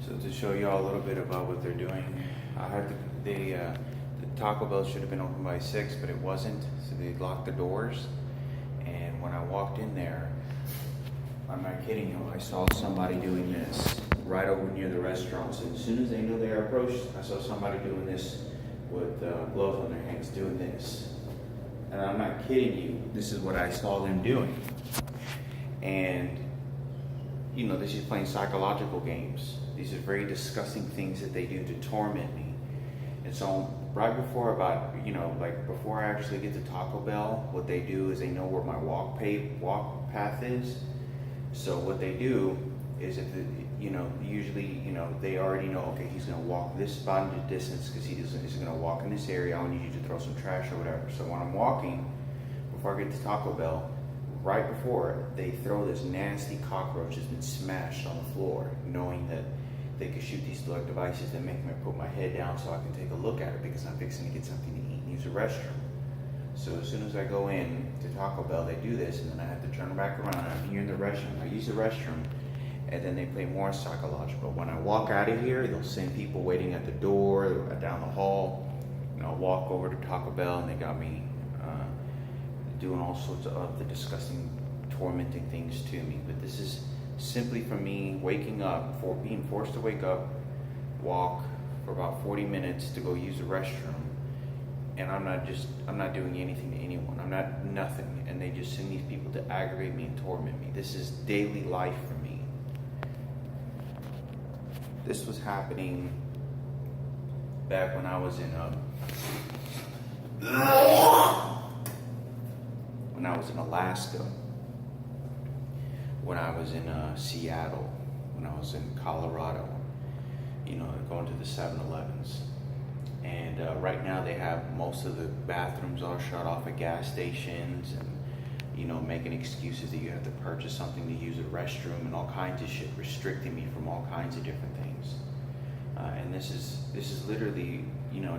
So to show you all a little bit about what they're doing, the Taco Bell should have been open by 6, but it wasn't. So they locked the doors. And when I walked in there, I'm not kidding you, I saw somebody doing this right over near the restaurants. And as soon as they knew they were approached, I saw somebody doing this with gloves on their hands, doing this. And I'm not kidding you, this is what I saw them doing. And you know, this is playing psychological games. These are very disgusting things that they do to torment me. And so right before before I actually get to Taco Bell, what they do is they know where my walk path is. So what they do is usually they already know, okay, he's gonna walk this bounded distance because he's gonna walk in this area. I need you to throw some trash or whatever. So when I'm walking, before I get to Taco Bell, right before, they throw this nasty cockroach that's been smashed on the floor, knowing that they could shoot these little devices that make me put my head down so I can take a look at it because I'm fixing to get something to eat and use the restroom. So as soon as I go in to Taco Bell, they do this, and then I have to turn back around. I'm here in the restroom. I use the restroom, and then they play more psychological. When I walk out of here, they'll send people waiting at the door, down the hall. And I'll walk over to Taco Bell, and they got me doing all sorts of the disgusting, tormenting things to me. But this is simply for me waking up, for being forced to wake up, walk for about 40 minutes to go use the restroom, and I'm not doing anything to anyone. I'm not nothing, and they just send these people to aggravate me and torment me. This is daily life for me. This was happening back when I was in Alaska, when I was in Seattle, when I was in Colorado, going to the 7-Elevens. And right now they have most of the bathrooms all shut off at gas stations, and making excuses that you have to purchase something to use a restroom and all kinds of shit, restricting me from all kinds of different things. And this is literally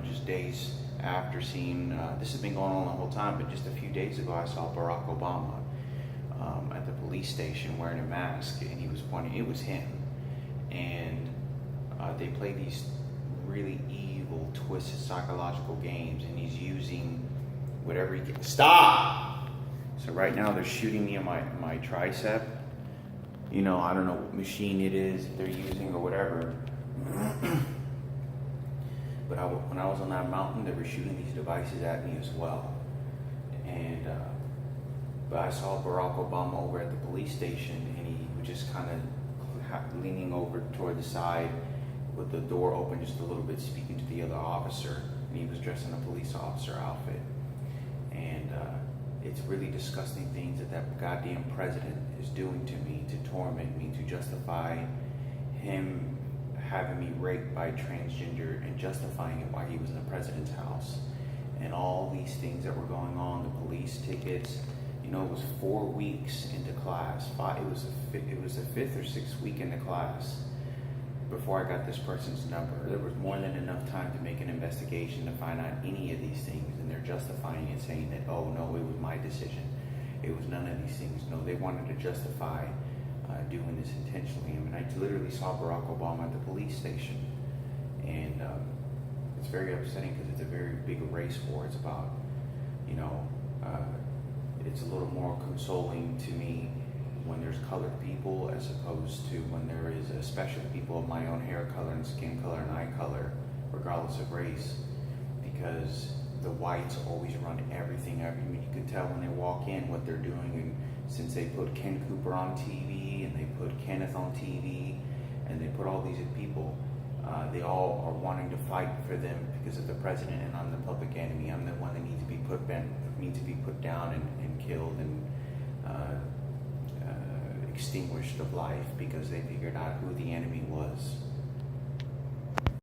just days after seeing this has been going on the whole time, but just a few days ago I saw Barack Obama at the police station wearing a mask, and he was pointing. It was him, and they play these really evil, twisted psychological games, and he's using whatever he can. Stop! So right now they're shooting me in my tricep. I don't know what machine it is they're using or whatever. But when I was on that mountain, they were shooting these devices at me as well. And but I saw Barack Obama over at the police station, and he was just kind of leaning over toward the side with the door open just a little bit, speaking to the other officer. And he was dressed in a police officer outfit. And it's really disgusting things that goddamn president is doing to me, to torment me, to justify him having me raped by a transgender and justifying it while he was in the president's house. And all these things that were going on, the police tickets. It was 4 weeks into class. It was the 5th or 6th week into class before I got this person's number. There was more than enough time to make an investigation to find out any of these things, and they're justifying it, saying that, oh no, it was my decision. It was none of these things. No, they wanted to justify doing this intentionally. I mean, I literally saw Barack Obama at the police station, and it's very upsetting because it's a very big race war. It's about, it's a little more consoling to me when there's colored people as opposed to when there is especially people of my own hair color and skin color and eye color, regardless of race, because the whites always run everything. I mean, you can tell when they walk in what they're doing, and since they put Ken Cooper on TV and they put Kenneth on TV and they put all these people, they all are wanting to fight for them because of the president, and I'm the public enemy. I'm the one that needs to be put down and killed and extinguished of life because they figured out who the enemy was.